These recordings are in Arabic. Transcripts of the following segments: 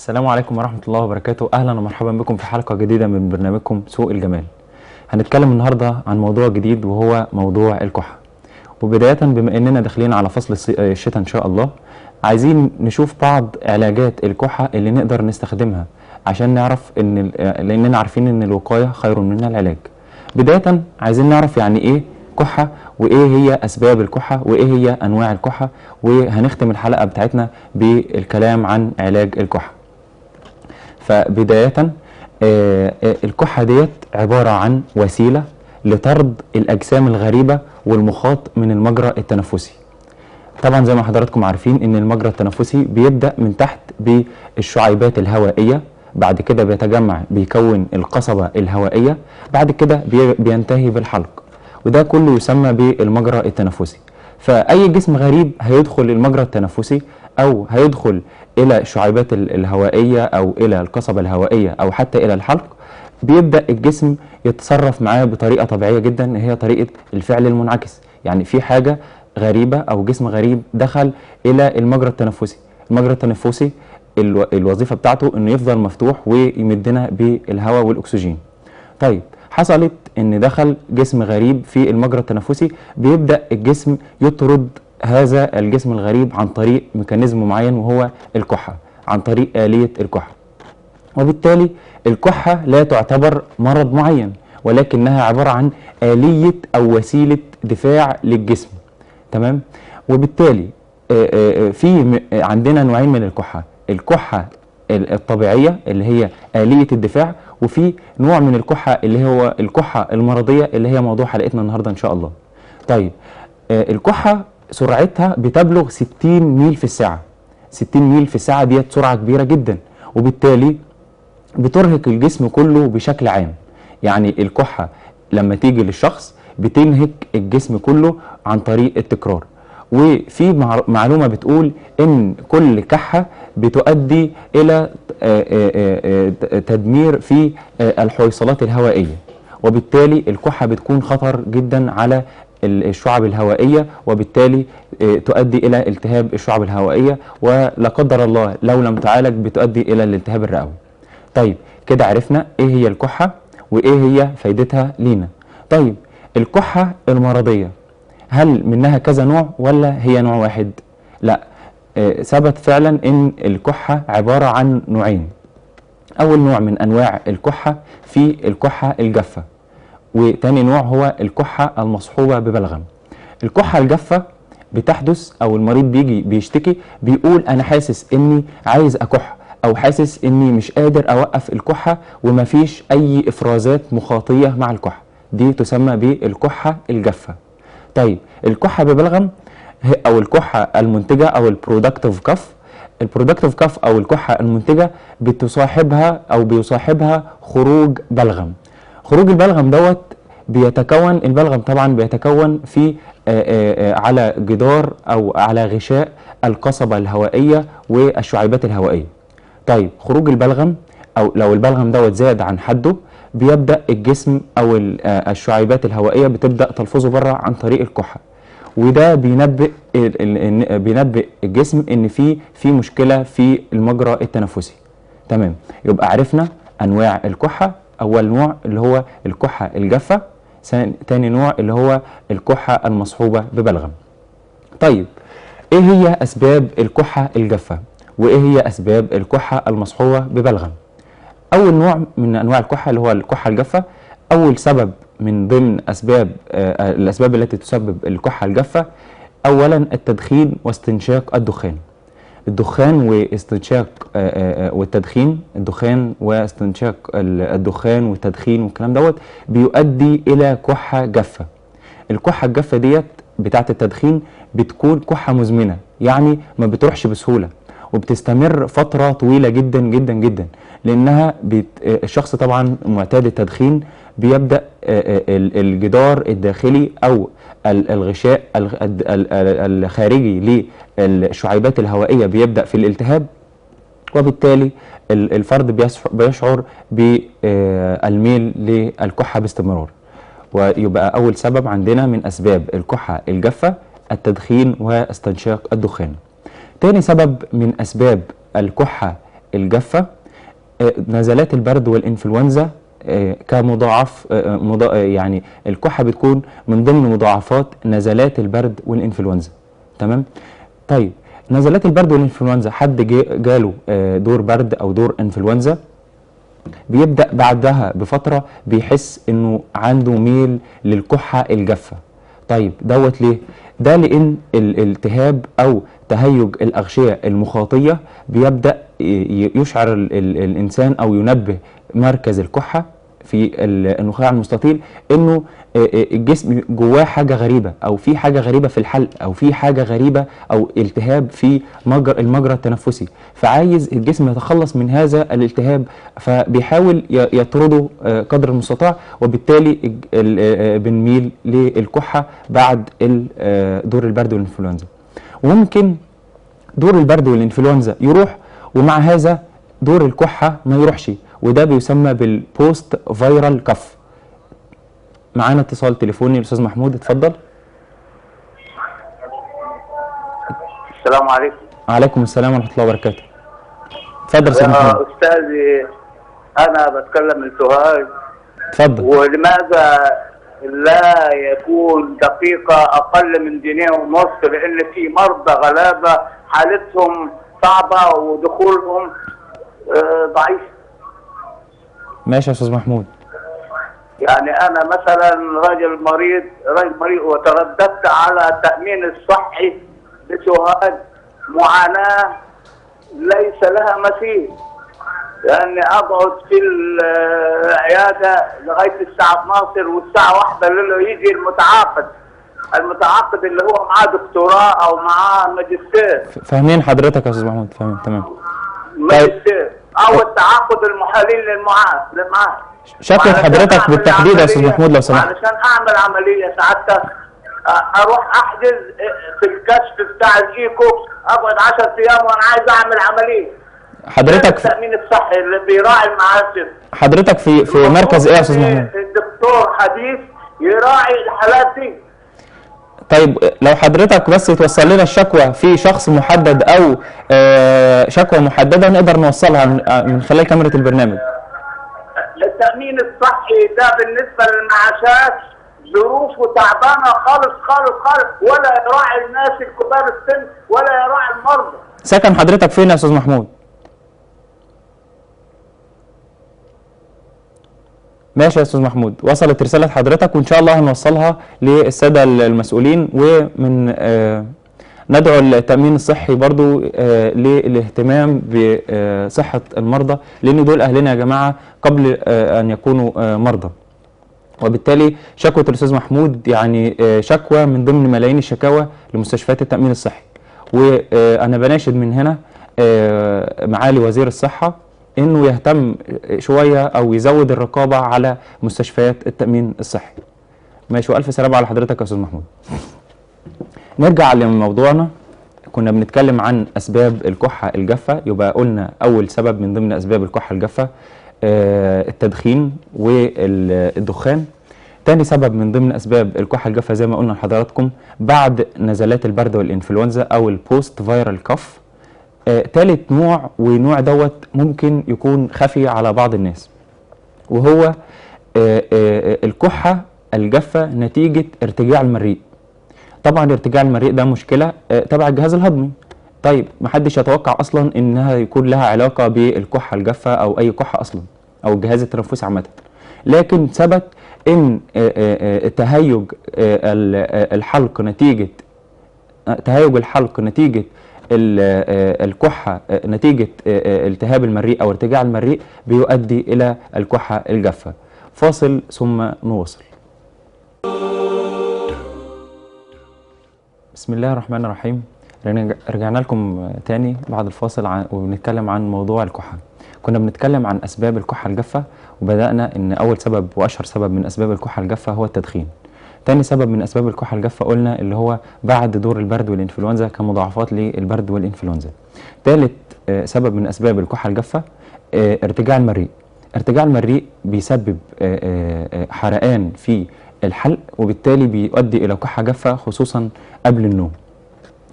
السلام عليكم ورحمة الله وبركاته. أهلا ومرحبا بكم في حلقة جديدة من برنامجكم سوق الجمال. هنتكلم النهاردة عن موضوع جديد وهو موضوع الكحة. وبداية بما أننا داخلين على فصل الشتاء إن شاء الله، عايزين نشوف بعض علاجات الكحة اللي نقدر نستخدمها عشان نعرف لأننا عارفين أن الوقاية خير من العلاج. بداية عايزين نعرف يعني إيه كحة، وإيه هي أسباب الكحة، وإيه هي أنواع الكحة، وهنختم الحلقة بتاعتنا بالكلام عن علاج الكحة. فبداية الكحة ديت عبارة عن وسيلة لطرد الأجسام الغريبة والمخاط من المجرى التنفسي. طبعا زي ما حضراتكم عارفين ان المجرى التنفسي بيبدأ من تحت بالشعيبات الهوائية، بعد كده بيتجمع بيكون القصبة الهوائية، بعد كده بينتهي بالحلق، وده كله يسمى بالمجرى التنفسي. فأي جسم غريب هيدخل المجرى التنفسي أو هيدخل إلى الشعيبات الهوائية أو إلى القصبة الهوائية أو حتى إلى الحلق، بيبدأ الجسم يتصرف معاه بطريقة طبيعية جدا، هي طريقة الفعل المنعكس. يعني في حاجة غريبة أو جسم غريب دخل إلى المجرى التنفسي. المجرى التنفسي الوظيفة بتاعته إنه يفضل مفتوح ويمدنا بالهواء والأكسجين. طيب حصلت إن دخل جسم غريب في المجرى التنفسي، بيبدأ الجسم يطرد هذا الجسم الغريب عن طريق ميكانيزم معين وهو الكحة، عن طريق آلية الكحة. وبالتالي الكحة لا تعتبر مرض معين، ولكنها عبارة عن آلية أو وسيلة دفاع للجسم. تمام؟ وبالتالي في عندنا نوعين من الكحة: الكحة الطبيعية اللي هي آلية الدفاع، وفي نوع من الكحة اللي هو الكحة المرضية اللي هي موضوع حلقتنا النهاردة إن شاء الله. طيب الكحة سرعتها بتبلغ 60 ميل في الساعة. 60 ميل في الساعة ديت سرعة كبيرة جدا، وبالتالي بترهق الجسم كله بشكل عام. يعني الكحة لما تيجي للشخص بتنهك الجسم كله عن طريق التكرار. وفي معلومة بتقول ان كل كحة بتؤدي الى تدمير في الحويصلات الهوائية، وبالتالي الكحة بتكون خطر جدا على الشعب الهوائية، وبالتالي تؤدي إلى التهاب الشعب الهوائية، ولا قدر الله لو لم تعالج بتؤدي إلى الالتهاب الرئوي. طيب كده عرفنا إيه هي الكحة وإيه هي فايدتها لينا. طيب الكحة المرضية هل منها كذا نوع ولا هي نوع واحد؟ لا، ثبت فعلا إن الكحة عبارة عن نوعين. أول نوع من أنواع الكحة في الكحة الجافة، وتاني نوع هو الكحة المصحوبة ببلغم. الكحة الجافة بتحدث أو المريض بيجي بيشتكي بيقول أنا حاسس إني عايز أكح، أو حاسس إني مش قادر أوقف الكحة ومفيش أي إفرازات مخاطية مع الكحة، دي تسمى بالكحة الجافة. طيب الكحة ببلغم أو الكحة المنتجة أو البرودكتيف كف. البرودكتيف كف أو الكحة المنتجة بتصاحبها أو بيصاحبها خروج بلغم. خروج البلغم دوت بيتكون، البلغم طبعا بيتكون في على جدار او على غشاء القصبة الهوائية والشعيبات الهوائية. طيب خروج البلغم او لو البلغم دوت زاد عن حده، بيبدأ الجسم او الشعيبات الهوائية بتبدأ تلفظه بره عن طريق الكحة، وده بينبئ الجسم ان في مشكلة في المجرى التنفسي. تمام، يبقى عرفنا انواع الكحة. أول نوع اللي هو الكحة الجافة، تاني نوع اللي هو الكحة المصحوبة ببلغم. طيب إيه هي أسباب الكحة الجافة؟ وإيه هي أسباب الكحة المصحوبة ببلغم؟ أول نوع من أنواع الكحة اللي هو الكحة الجافة، أول سبب من ضمن الأسباب التي تسبب الكحة الجافة أولا التدخين واستنشاق الدخان. الدخان واستنشاق والتدخين، الدخان واستنشاق الدخان والتدخين والكلام دوت بيؤدي إلى كحة جافة. الكحه الجافه ديت بتاعه التدخين بتكون كحه مزمنه، يعني ما بتروحش بسهوله وبتستمر فتره طويله جدا جدا جدا، لانها الشخص طبعا معتاد التدخين بيبدا الجدار الداخلي او الغشاء الخارجي للشعيبات الهوائيه بيبدا في الالتهاب، وبالتالي الفرد بيشعر بالميل للكحة باستمرار. ويبقى أول سبب عندنا من أسباب الكحة الجافة التدخين واستنشاق الدخان. تاني سبب من أسباب الكحة الجافة نزلات البرد والإنفلونزا كمضاعف، يعني الكحة بتكون من ضمن مضاعفات نزلات البرد والإنفلونزا. تمام؟ طيب نزلات البرد والانفلونزا، حد جاله دور برد او دور انفلونزا بيبدا بعدها بفتره بيحس انه عنده ميل للكحه الجافه. طيب دوت ليه؟ ده لان الالتهاب او تهيج الاغشيه المخاطيه بيبدا يشعر الانسان او ينبه مركز الكحه في النخاع المستطيل انه الجسم جواه حاجه غريبه، او في حاجه غريبه في الحلق، او في حاجه غريبه او التهاب في المجرى التنفسي، فعايز الجسم يتخلص من هذا الالتهاب، فبيحاول يطرده قدر المستطاع، وبالتالي بنميل للكحه بعد دور البرد والانفلونزا. وممكن دور البرد والانفلونزا يروح ومع هذا دور الكحه ما يروحش، وده بيسمى بالبوست فايرال كف. معانا اتصال تليفوني الاستاذ محمود، اتفضل. السلام عليكم. وعليكم السلام ورحمه الله وبركاته. اتفضل استاذ محمود. استاذي انا بتكلم من سوهاج. اتفضل. ولماذا لا يكون دقيقه اقل من جنيه ونص؟ لان في مرضى غلابه حالتهم صعبه ودخولهم ضعيف. ماشي يا استاذ محمود. يعني انا مثلا راجل مريض وترددت على التامين الصحي بسوهاج، معاناه ليس لها مثيل، لاني اقعد في العياده لغايه الساعه 12 والساعه 1 الليل يجي المتعاقد اللي هو معاه دكتوراه او معاه ماجستير. فاهمين حضرتك يا استاذ محمود، فاهمين تمام. ماجستير او التعاقد المحالين للمعاد. شكل حضرتك بالتحديد يا استاذ محمود لو سمحت. علشان اعمل عمليه سعادتك اروح احجز في الكشف بتاع الايكو، اقعد 10 ايام وانا عايز اعمل عمليه. حضرتك التامين الصحي اللي بيراعي المعاشر. حضرتك في مركز ايه يا استاذ محمود؟ الدكتور حديث يراعي الحالات دي. طيب لو حضرتك بس توصل لنا الشكوى في شخص محدد او شكوى محدده نقدر نوصلها من خلال كاميرا البرنامج. التامين الصحي ده بالنسبه للمعاشات ظروفه تعبانه خالص خالص خالص، ولا يراعي الناس الكبار السن ولا يراعي المرضى. سكن حضرتك فين يا استاذ محمود؟ ماشي يا استاذ محمود، وصلت رساله حضرتك وان شاء الله هنوصلها للساده المسؤولين، ومن ندعو التامين الصحي برضو للاهتمام بصحه المرضى، لان دول اهلنا يا جماعه قبل ان يكونوا مرضى. وبالتالي شكوى الاستاذ محمود يعني شكوى من ضمن ملايين الشكاوى لمستشفيات التامين الصحي، وانا بناشد من هنا معالي وزير الصحه انه يهتم شويه او يزود الرقابه على مستشفيات التامين الصحي. ماشي، والف سلامه على حضرتك يا استاذ محمود. نرجع لموضوعنا، كنا بنتكلم عن اسباب الكحه الجافه. يبقى قلنا اول سبب من ضمن اسباب الكحه الجافه التدخين والدخان. تاني سبب من ضمن اسباب الكحه الجافه زي ما قلنا لحضراتكم بعد نزلات البرد والانفلونزا او البوست فايرال كف. تالت نوع، ونوع دوت ممكن يكون خفي على بعض الناس، وهو الكحه الجافه نتيجه ارتجاع المريء. طبعا ارتجاع المريء ده مشكله تبع الجهاز الهضمي. طيب محدش يتوقع اصلا انها يكون لها علاقه بالكحه الجافه او اي كحه اصلا او الجهاز التنفسي عامه، لكن ثبت ان تهيج الحلق نتيجه الكحه نتيجه التهاب المريء او ارتجاع المريء بيؤدي الى الكحه الجافه. فاصل ثم نواصل. بسم الله الرحمن الرحيم. رجعنا لكم تاني بعد الفاصل وبنتكلم عن موضوع الكحة. كنا بنتكلم عن أسباب الكحة الجافة، وبدأنا إن أول سبب وأشهر سبب من أسباب الكحة الجافة هو التدخين. تاني سبب من أسباب الكحة الجافة قلنا اللي هو بعد دور البرد والإنفلونزا كمضاعفات للبرد والإنفلونزا. ثالث سبب من أسباب الكحة الجافة ارتجاع المريء. ارتجاع المريء بيسبب حرقان في الحلق، وبالتالي بيؤدي إلى كحة جافة خصوصا قبل النوم،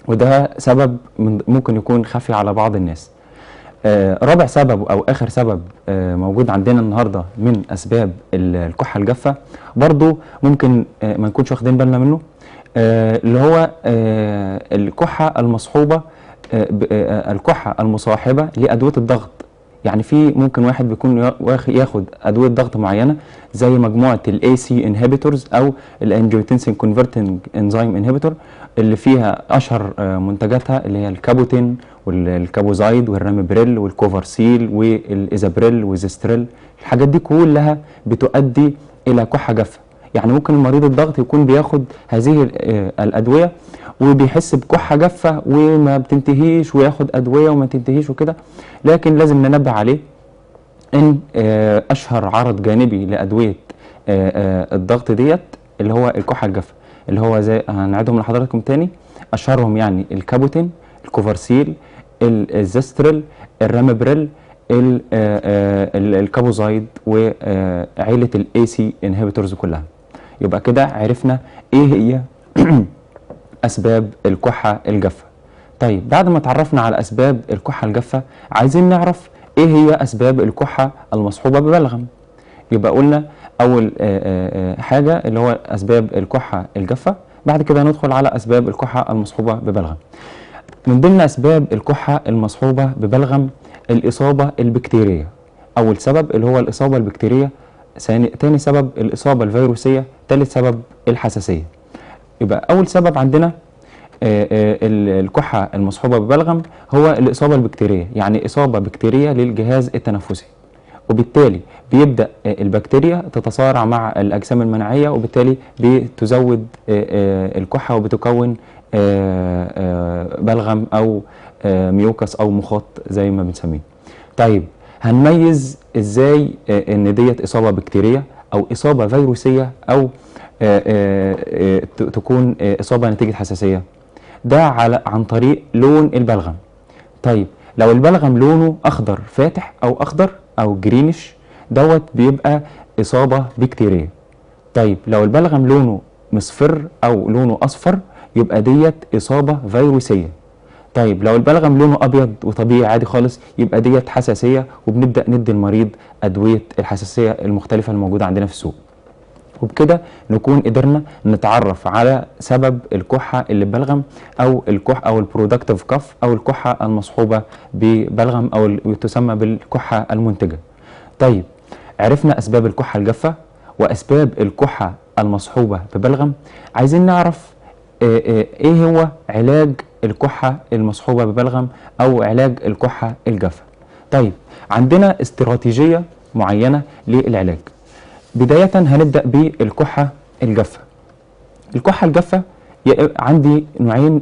وده سبب ممكن يكون خفي على بعض الناس. رابع سبب أو آخر سبب موجود عندنا النهاردة من أسباب الكحة الجافة، برضو ممكن ما نكونش واخدين بالنا منه، اللي هو الكحة المصحوبة الكحة المصاحبة لأدوية الضغط. يعني في ممكن واحد بيكون ياخد أدوية ضغط معينة زي مجموعة ال AC inhibitors أو ال angiotensin converting enzyme inhibitor، اللي فيها أشهر منتجاتها اللي هي الكابوتين والكابوزايد والرامبريل والكوفارسيل والإيزابريل والزستريل. الحاجات دي كلها بتؤدي إلى كحة جافة. يعني ممكن المريض الضغط يكون بياخد هذه الأدوية وبيحس بكحة جافة وما بتنتهيش، وياخد أدوية وما تنتهيش وكده، لكن لازم ننبه عليه إن أشهر عرض جانبي لأدوية الضغط ديت اللي هو الكحة الجافة، اللي هو زي هنعدهم لحضراتكم تاني. أشهرهم يعني الكابوتين، الكوفارسيل، الزستريل، الرامبريل، الكابوزايد، وعيلة الاي سي انهبيتورز كلها. يبقى كده عرفنا ايه هي اسباب الكحة الجافة. طيب بعد ما تعرفنا على اسباب الكحة الجافة، عايزين نعرف ايه هي اسباب الكحة المصحوبة ببلغم. يبقى قلنا اول حاجة اللي هو اسباب الكحة الجافة، بعد كده ندخل على اسباب الكحة المصحوبة ببلغم. من ضمن اسباب الكحة المصحوبة ببلغم الإصابة البكتيرية. أول سبب اللي هو الإصابة البكتيرية، تاني سبب الإصابة الفيروسية، تالت سبب الحساسية. يبقى أول سبب عندنا الكحة المصحوبة ببلغم هو الإصابة البكتيرية، يعني إصابة بكتيرية للجهاز التنفسي، وبالتالي بيبدأ البكتيريا تتصارع مع الأجسام المناعية، وبالتالي بتزود الكحة وبتكون بلغم أو ميوكس أو مخاط زي ما بنسميه. طيب هنميز ازاي ان ديت اصابه بكتيريه او اصابه فيروسيه او تكون اصابه نتيجه حساسيه؟ ده عن طريق لون البلغم. طيب لو البلغم لونه اخضر فاتح او اخضر او جرينش، دوت بيبقى اصابه بكتيريه. طيب لو البلغم لونه مصفر او لونه اصفر، يبقى ديت اصابه فيروسيه. طيب لو البلغم لونه ابيض وطبيعي عادي خالص، يبقى ديت حساسيه، وبنبدا ندي المريض ادويه الحساسيه المختلفه الموجوده عندنا في السوق. وبكده نكون قدرنا نتعرف على سبب الكحه اللي ببلغم، او الكحه او البرودكتيف كاف، او الكحه المصحوبه ببلغم، او تسمى بالكحه المنتجه. طيب عرفنا اسباب الكحه الجافه واسباب الكحه المصحوبه ببلغم. عايزين نعرف ايه هو علاج الكحة المصحوبة ببلغم او علاج الكحة الجافة. طيب عندنا استراتيجية معينة للعلاج. بداية هنبدأ بالكحة الجافة. الكحة الجافة عندي نوعين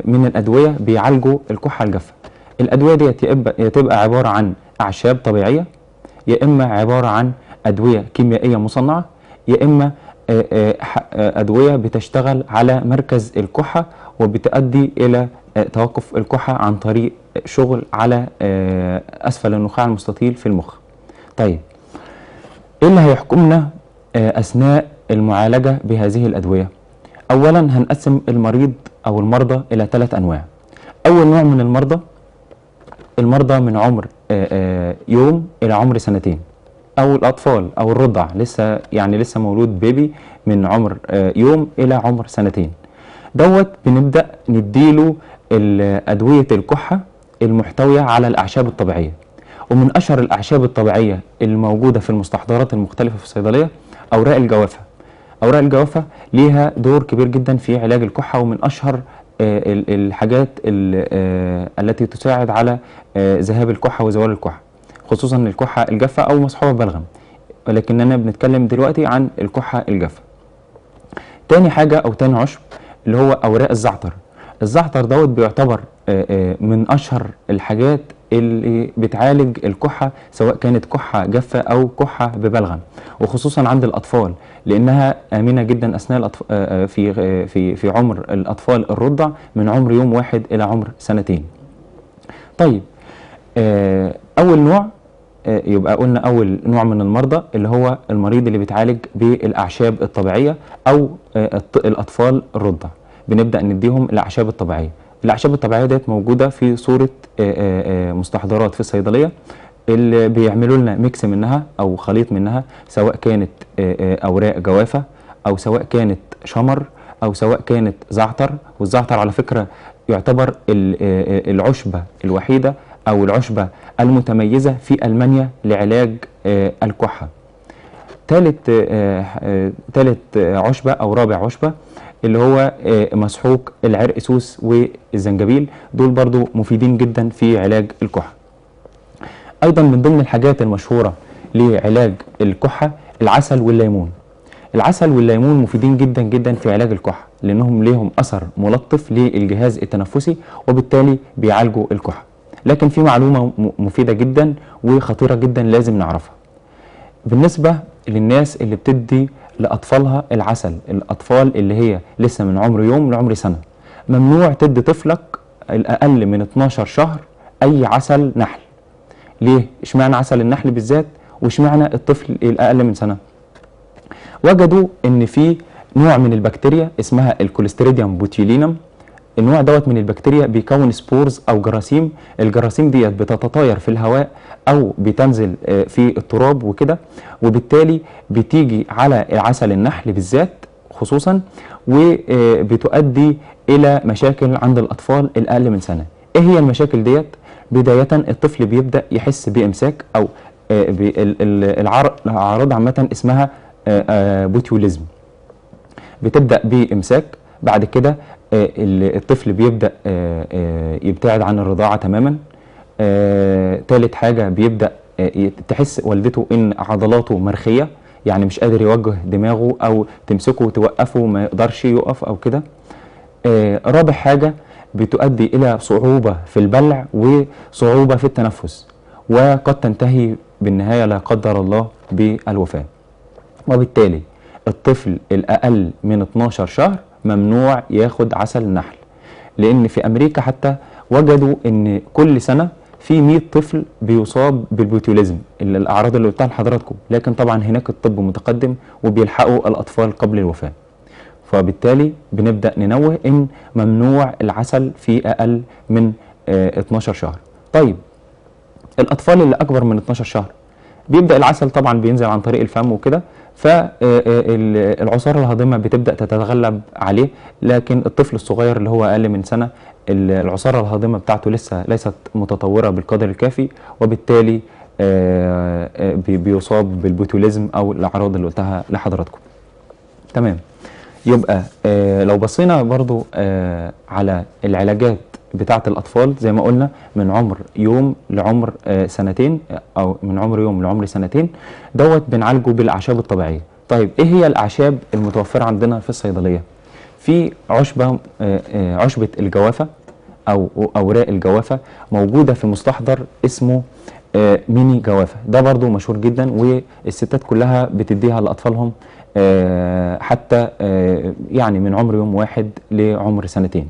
من الأدوية بيعالجوا الكحة الجافة. الأدوية دي تبقى عبارة عن أعشاب طبيعية، يا إما عبارة عن أدوية كيميائية مصنعة، يا إما أدوية بتشتغل على مركز الكحة وبتؤدي إلى توقف الكحة عن طريق شغل على أسفل النخاع المستطيل في المخ. طيب إيه اللي هيحكمنا أثناء المعالجة بهذه الأدوية؟ أولا هنقسم المريض أو المرضى إلى 3 أنواع. أول نوع من المرضى من عمر يوم إلى عمر 2 سنين، أو الأطفال أو الرضع لسه مولود بيبي من عمر يوم إلى عمر 2 سنين. دوت بنبدأ نديله أدوية الكحة المحتوية على الأعشاب الطبيعية. ومن أشهر الأعشاب الطبيعية الموجودة في المستحضرات المختلفة في الصيدلية أوراق الجوافة. أوراق الجوافة ليها دور كبير جدا في علاج الكحة، ومن أشهر الحاجات التي تساعد على ذهاب الكحة وزوال الكحة، خصوصا الكحة الجافة أو مصحوبة ببلغم، ولكننا بنتكلم دلوقتي عن الكحة الجافة. تاني حاجة أو تاني عشب اللي هو اوراق الزعتر. الزعتر دوت بيعتبر من اشهر الحاجات اللي بتعالج الكحه، سواء كانت كحه جافه او كحه ببلغم، وخصوصا عند الاطفال لانها امنه جدا اثناء في عمر الاطفال الرضع من عمر يوم واحد الى عمر سنتين. طيب اول نوع يبقى قلنا اول نوع من المرضى اللي هو المريض اللي بيتعالج بالاعشاب الطبيعيه او الاطفال الرضع، بنبدا نديهم الاعشاب الطبيعيه. الاعشاب الطبيعيه ديت موجوده في صوره مستحضرات في الصيدليه، اللي بيعملوا لنا ميكس منها او خليط منها، سواء كانت اوراق جوافه او سواء كانت شمر او سواء كانت زعتر. والزعتر على فكره يعتبر العشبه الوحيده او العشبه المتميزه في المانيا لعلاج الكحه. ثالث عشبه او رابع عشبه اللي هو مسحوق العرقسوس والزنجبيل، دول برضو مفيدين جدا في علاج الكحه. ايضا من ضمن الحاجات المشهوره لعلاج الكحه العسل والليمون. العسل والليمون مفيدين جدا جدا في علاج الكحه، لانهم ليهم اثر ملطف للجهاز التنفسي وبالتالي بيعالجوا الكحه. لكن في معلومه مفيده جدا وخطيره جدا لازم نعرفها بالنسبه للناس اللي بتدي لاطفالها العسل. الاطفال اللي هي لسه من عمر يوم لعمر سنه، ممنوع تدي طفلك الاقل من 12 شهر اي عسل نحل. ليه؟ اشمعنى عسل النحل بالذات واشمعنى الطفل الاقل من سنه؟ وجدوا ان في نوع من البكتيريا اسمها الكوليستريديوم بوتيولينم. النوع دوت من البكتيريا بيكون سبورز او جراثيم. الجراثيم ديت بتتطاير في الهواء او بتنزل في التراب وكده، وبالتالي بتيجي على عسل النحل بالذات خصوصا، وبتؤدي الى مشاكل عند الاطفال الاقل من سنه. ايه هي المشاكل ديت؟ بدايه الطفل بيبدا يحس بامساك او الاعراض عامه اسمها بوتيوليزم. بتبدا بامساك، بعد كده الطفل بيبدا يبتعد عن الرضاعه تماما. ثالث حاجه بيبدا تحس والدته ان عضلاته مرخيه، يعني مش قادر يوجه دماغه او تمسكه وتوقفه ما يقدرش يقف او كده. رابع حاجه بتؤدي الى صعوبه في البلع وصعوبه في التنفس، وقد تنتهي بالنهايه لا قدر الله بالوفاه. وبالتالي الطفل الاقل من 12 شهر ممنوع ياخد عسل النحل، لان في امريكا حتى وجدوا ان كل سنه في 100 طفل بيصاب بالبوتيوليزم، الاعراض اللي قلتها لحضراتكم، لكن طبعا هناك الطب متقدم وبيلحقوا الاطفال قبل الوفاه. فبالتالي بنبدا ننوه ان ممنوع العسل في اقل من 12 شهر. طيب الاطفال اللي اكبر من 12 شهر بيبدا العسل طبعا بينزل عن طريق الفم وكده، فالعصاره الهاضمه بتبدا تتغلب عليه. لكن الطفل الصغير اللي هو اقل من سنه العصاره الهاضمه بتاعته ليست متطوره بالقدر الكافي، وبالتالي بيصاب بالبوتوليزم او الاعراض اللي قلتها لحضراتكم. تمام. يبقى لو بصينا برضو على العلاجات بتاعه الاطفال زي ما قلنا من عمر يوم لعمر سنتين، او من عمر يوم لعمر سنتين، دوت بنعالجه بالاعشاب الطبيعيه. طيب ايه هي الاعشاب المتوفره عندنا في الصيدليه؟ في عشبه الجوافه او اوراق الجوافه موجوده في مستحضر اسمه ميني جوافه، ده برضو مشهور جدا والستات كلها بتديها لاطفالهم حتى يعني من عمر يوم واحد لعمر سنتين.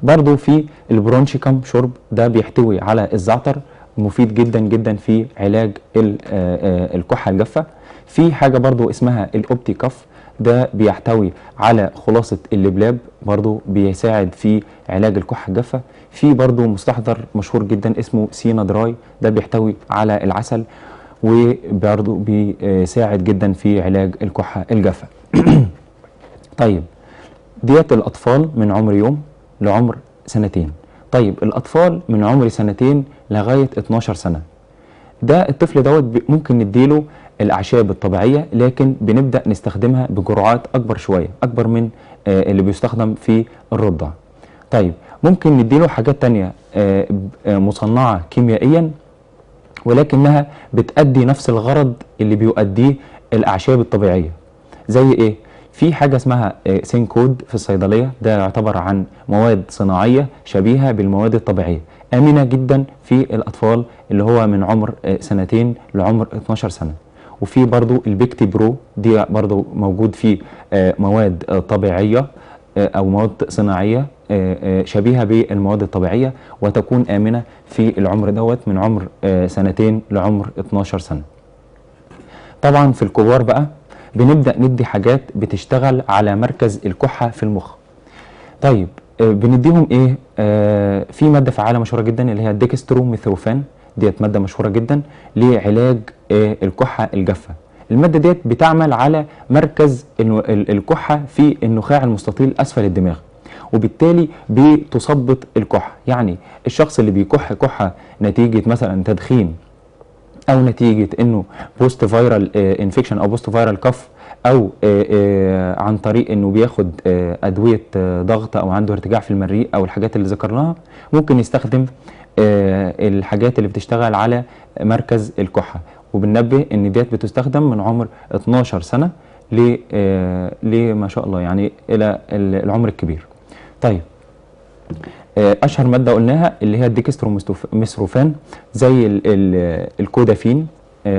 برضو في البرونشيكم شرب، ده بيحتوي على الزعتر، مفيد جدا جدا في علاج الكحة الجافة. في حاجة برضو اسمها الاوبتي كاف، ده بيحتوي على خلاصة اللبلاب، برضو بيساعد في علاج الكحة الجافة. في برضو مستحضر مشهور جدا اسمه سينا دراي، ده بيحتوي على العسل وبرضو بيساعد جدا في علاج الكحة الجافة. طيب ديت الأطفال من عمر يوم لعمر سنتين. طيب الأطفال من عمر سنتين لغاية 12 سنة، ده الطفل دوت ممكن نديله الأعشاب الطبيعية، لكن بنبدأ نستخدمها بجرعات أكبر شوية، أكبر من اللي بيستخدم في الرضع. طيب ممكن نديله حاجات تانية مصنعة كيميائيا، ولكنها بتأدي نفس الغرض اللي بيؤديه الأعشاب الطبيعية. زي إيه؟ في حاجه اسمها سينكود في الصيدليه، ده يعتبر عن مواد صناعيه شبيهه بالمواد الطبيعيه، امنه جدا في الاطفال اللي هو من عمر سنتين لعمر 12 سنه. وفي برضو البيكتي برو، دي برضو موجود فيه مواد طبيعيه او مواد صناعيه شبيهه بالمواد الطبيعيه، وتكون امنه في العمر دوت من عمر سنتين لعمر 12 سنه. طبعا في الكبار بقى بنبدا ندي حاجات بتشتغل على مركز الكحه في المخ. طيب بنديهم ايه؟ في ماده فعاله مشهوره جدا اللي هي الديكستروميثوفان، ديت ماده مشهوره جدا لعلاج الكحه الجافه. الماده ديت بتعمل على مركز الكحه في النخاع المستطيل اسفل الدماغ، وبالتالي بتثبط الكحه. يعني الشخص اللي بيكح كحه نتيجه مثلا تدخين، او نتيجه انه بوست فايرال انفكشن او بوست فايرال كف، او عن طريق انه بياخد ادويه ضغط او عنده ارتجاع في المريء او الحاجات اللي ذكرناها، ممكن يستخدم الحاجات اللي بتشتغل على مركز الكحه. وبننبه ان ديت بتستخدم من عمر 12 سنه ل ما شاء الله يعني الى العمر الكبير. طيب اشهر ماده قلناها اللي هي الديكستروميثوفان، زي الكودافين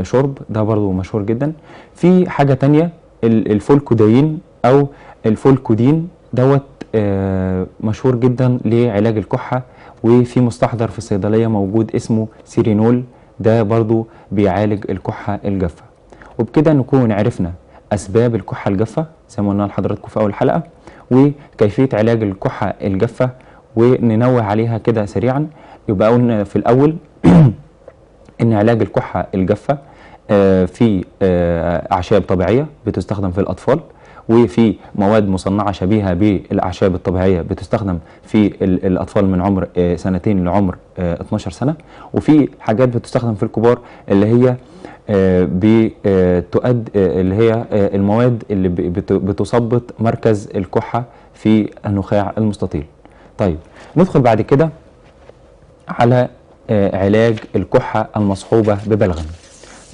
شرب، ده برضو مشهور جدا. في حاجه تانية الفولكودين او الفولكودين دوت مشهور جدا لعلاج الكحه، وفي مستحضر في الصيدليه موجود اسمه سيرينول، ده برضو بيعالج الكحه الجافه. وبكده نكون عرفنا اسباب الكحه الجافه زي ما قلنا لحضراتكم في اول حلقه، وكيفيه علاج الكحه الجافه وننوه عليها كده سريعا. يبقى قلنا في الاول ان علاج الكحه الجافه في اعشاب طبيعيه بتستخدم في الاطفال، وفي مواد مصنعه شبيهه بالاعشاب الطبيعيه بتستخدم في الاطفال من عمر سنتين لعمر 12 سنه، وفي حاجات بتستخدم في الكبار اللي هي اللي هي المواد اللي بتثبط مركز الكحه في النخاع المستطيل. طيب ندخل بعد كده على علاج الكحة المصحوبة ببلغم.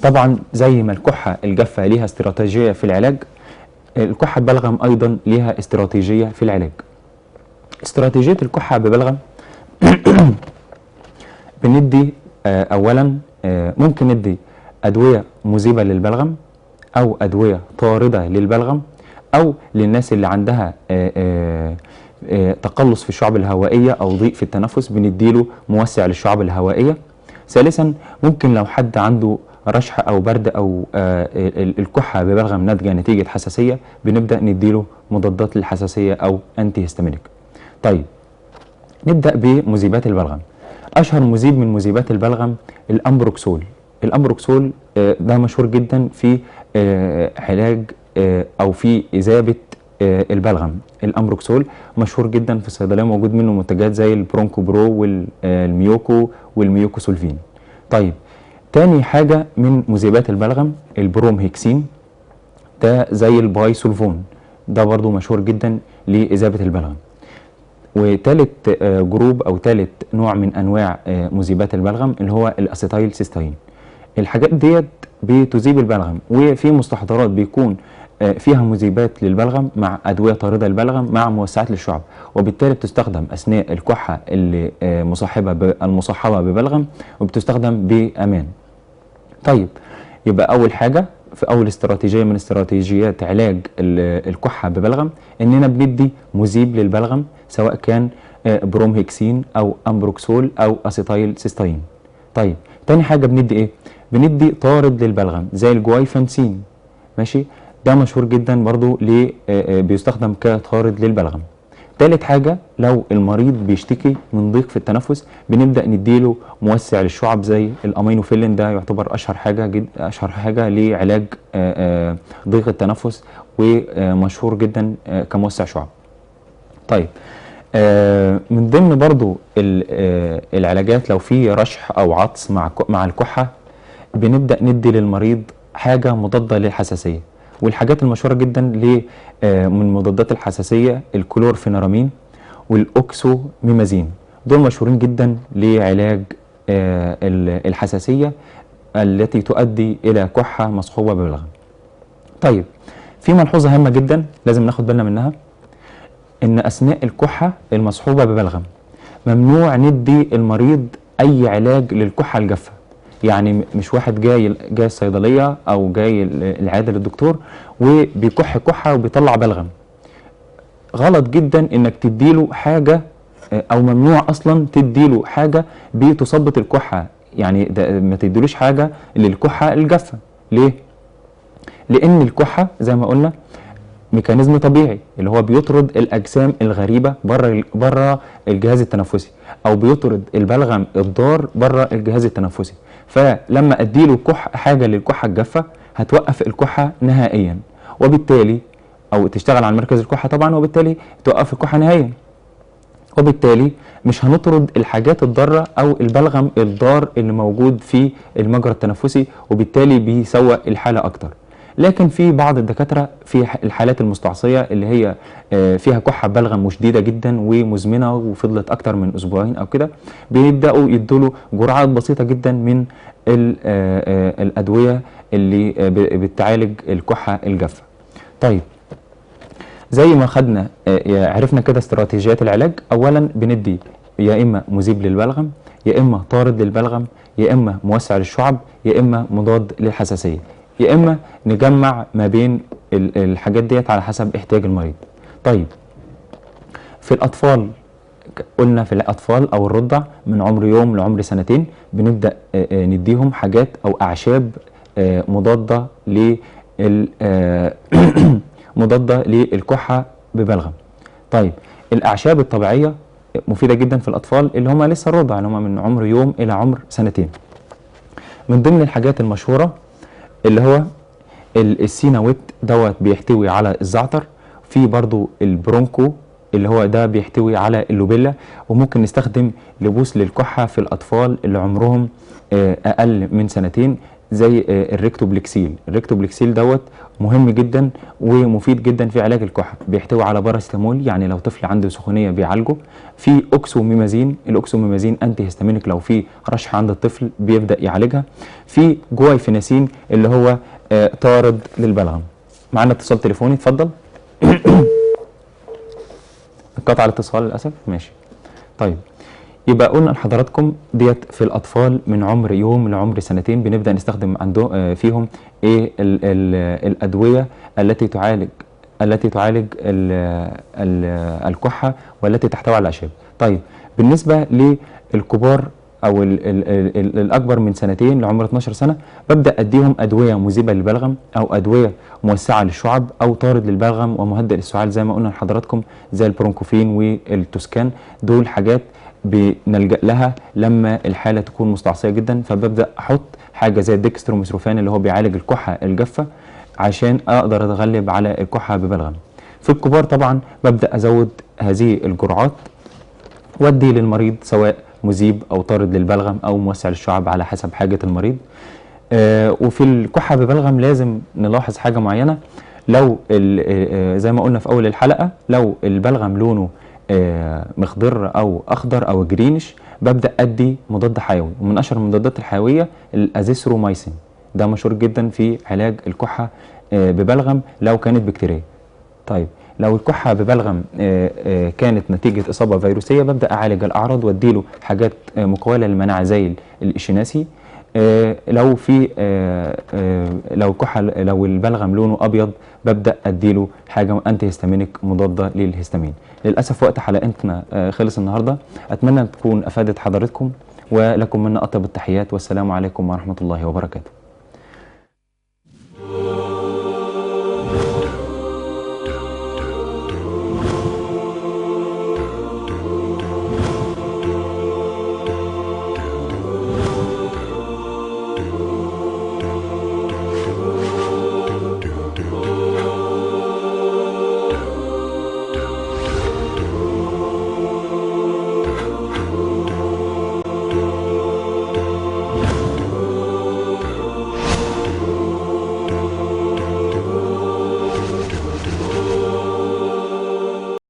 طبعا زي ما الكحة الجافة ليها استراتيجية في العلاج، الكحة ببلغم أيضا ليها استراتيجية في العلاج. استراتيجية الكحة ببلغم بندي أولا ممكن ندي أدوية مذيبة للبلغم، أو أدوية طاردة للبلغم، أو للناس اللي عندها تقلص في الشعب الهوائية أو ضيق في التنفس بنديله موسع للشعب الهوائية. ثالثا ممكن لو حد عنده رشح أو برد أو الكحة ببلغم ناتجة نتيجة حساسية، بنبدأ نديله مضادات للحساسية أو أنتي هيستامينيك. طيب نبدأ بمذيبات البلغم. أشهر مذيب من مذيبات البلغم الأمبروكسول. الأمبروكسول ده مشهور جدا في علاج أو في إذابة البلغم. الامبروكسول مشهور جدا في الصيدليه، موجود منه منتجات زي البرونكو برو والميوكو والميوكوسولفين. طيب تاني حاجه من مذيبات البلغم البرومهيكسين، ده زي البايسولفون، ده برضو مشهور جدا لإذابة البلغم. وتالت جروب او تالت نوع من انواع مذيبات البلغم اللي هو الاسيتايل سيستين. الحاجات ديت بتذيب البلغم، وفي مستحضرات بيكون فيها مذيبات للبلغم مع ادويه طارده للبلغم مع موسعات للشعب، وبالتالي بتستخدم اثناء الكحه اللي المصاحبه ببلغم، وبتستخدم بامان. طيب يبقى اول حاجه في اول استراتيجيه من استراتيجيات علاج الكحه ببلغم اننا بندي مذيب للبلغم، سواء كان برومهيكسين او امبروكسول او اسيتايل سيستين. طيب تاني حاجه بندي ايه؟ بندي طارد للبلغم زي الجوايفانسين، ماشي، ده مشهور جدا برضو بيستخدم كطارد للبلغم. تالت حاجه لو المريض بيشتكي من ضيق في التنفس، بنبدا نديله موسع للشعب زي الامينوفيلين، ده يعتبر اشهر حاجه لعلاج ضيق التنفس، ومشهور جدا كموسع شعب. طيب من ضمن برضو العلاجات لو في رشح او عطس مع الكحه، بنبدا ندي للمريض حاجه مضاده للحساسيه. والحاجات المشهوره جدا من مضادات الحساسيه الكلورفينرامين والاوكسوميمازين، دول مشهورين جدا لعلاج الحساسيه التي تؤدي الى كحه مصحوبه ببلغم. طيب في ملحوظه هامه جدا لازم ناخد بالنا منها، ان اثناء الكحه المصحوبه ببلغم ممنوع ندي المريض اي علاج للكحه الجافه. يعني مش واحد جاي الصيدليه او جاي العياده للدكتور وبيكح كحه وبيطلع بلغم. غلط جدا انك تديله حاجه، او ممنوع اصلا تديله حاجه بتثبط الكحه. يعني ده ما تديلوش حاجه للكحه الجافه. ليه؟ لان الكحه زي ما قلنا ميكانيزم طبيعي اللي هو بيطرد الاجسام الغريبه بره الجهاز التنفسي، او بيطرد البلغم الضار بره الجهاز التنفسي. فلما اديله حاجه للكحه الجافه هتوقف الكحه نهائيا، وبالتالي او تشتغل على مركز الكحه طبعا، وبالتالي توقف الكحه نهائيا. وبالتالي مش هنطرد الحاجات الضاره او البلغم الضار اللي موجود في المجرى التنفسي، وبالتالي بيسوء الحاله اكتر. لكن في بعض الدكاتره في الحالات المستعصيه اللي هي فيها كحه بلغم شديده جدا ومزمنه وفضلت اكتر من اسبوعين او كده، بيبداوا يدوا جرعات بسيطه جدا من الادويه اللي بتعالج الكحه الجافه. طيب زي ما خدنا عرفنا كده استراتيجيات العلاج. اولا بندي يا اما مذيب للبلغم، يا اما طارد للبلغم، يا اما موسع للشعب، يا اما مضاد للحساسيه، يا اما نجمع ما بين الحاجات ديت على حسب احتياج المريض. طيب في الاطفال قلنا في الاطفال او الرضع من عمر يوم لعمر سنتين بنبدا نديهم حاجات او اعشاب مضاده مضاده للكحه ببلغم. طيب الاعشاب الطبيعيه مفيده جدا في الاطفال اللي هم لسه الرضع، اللي هم من عمر يوم الى عمر سنتين. من ضمن الحاجات المشهوره اللي هو السيناويت دوت بيحتوي على الزعتر، في برضو البرونكو اللي هو ده بيحتوي على اللوبيلا، وممكن نستخدم لبوس للكحه في الاطفال اللي عمرهم اقل من سنتين زي الريكتوبليكسيل. الريكتوبليكسيل دوت مهم جدا ومفيد جدا في علاج الكحه، بيحتوي على باراستامول يعني لو طفل عنده سخونيه بيعالجه. في اوكسوميمازين، الاوكسوميمازين انتي هيستامينيك لو في رشح عند الطفل بيبدا يعالجها. في جوايفيناسين اللي هو طارد للبلغم. معانا اتصال تليفوني، اتفضل. انقطع الاتصال للاسف. ماشي. طيب يبقى قلنا لحضراتكم ديت في الاطفال من عمر يوم لعمر سنتين بنبدا نستخدم عنده فيهم ايه الادويه التي تعالج الكحه والتي تحتوي على الاعشاب. طيب بالنسبه للكبار او الاكبر من سنتين لعمر 12 سنه ببدا اديهم ادويه مذيبه للبلغم او ادويه موسعه للشعب او طارد للبلغم ومهدئ للسعال زي ما قلنا لحضراتكم زي البرونكوفين والتوسكان. دول حاجات بنلجأ لها لما الحالة تكون مستعصية جدا، فببدأ أحط حاجة زي الديكستروميثروفان اللي هو بيعالج الكحة الجافة عشان أقدر أتغلب على الكحة ببلغم. في الكبار طبعا ببدأ أزود هذه الجرعات وأدي للمريض سواء مذيب أو طارد للبلغم أو موسع للشعب على حسب حاجة المريض. وفي الكحة ببلغم لازم نلاحظ حاجة معينة، لو زي ما قلنا في أول الحلقة لو البلغم لونه مخضر او اخضر او جرينش ببدا ادي مضاد حيوي، ومن اشهر المضادات الحيويه الازيثرومايسين، ده مشهور جدا في علاج الكحه ببلغم لو كانت بكتيريه. طيب لو الكحه ببلغم كانت نتيجه اصابه فيروسيه ببدا اعالج الاعراض واديله حاجات مقاوله للمناعه زي الاشيناسي. لو في لو البلغم لونه ابيض ببدا اديله حاجه انتي هيستامينيك مضاده للهستامين. للاسف وقت حلقتنا خلص النهارده، اتمنى تكون افادت حضراتكم ولكم منا اطيب التحيات، والسلام عليكم ورحمه الله وبركاته.